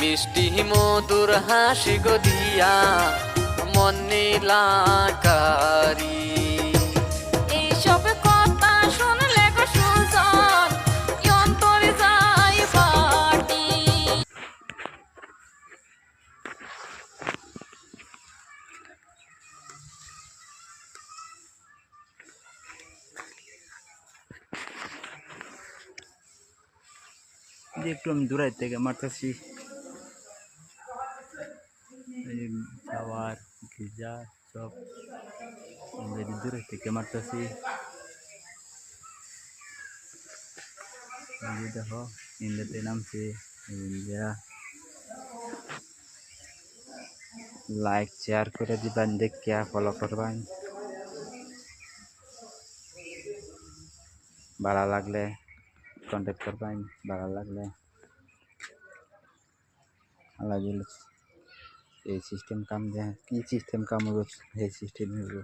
মিষ্টি মধুর হাসি গো দিয়া মন নীলাকারি। এইসব কথা শুনলে গো সুজন অন্তরে যায় ফাটি। একটু আমি দূরাই থেকে মারতেছি খাবার গিজা সব দূরে থেকে মারতেছি। দেখো ইন্ডিয়াতে নামছে ইন্ডিয়া। লাইক শেয়ার করে দিবেন, দেখিয়া ফলো করবেন, ভালো লাগলে কন্ট্যাক্ট করবেন, ভালো লাগলে আল্লাহ এই সিস্টেম কাম দেয়, কি সিস্টেম কাম হবে এই সিস্টেম হইব।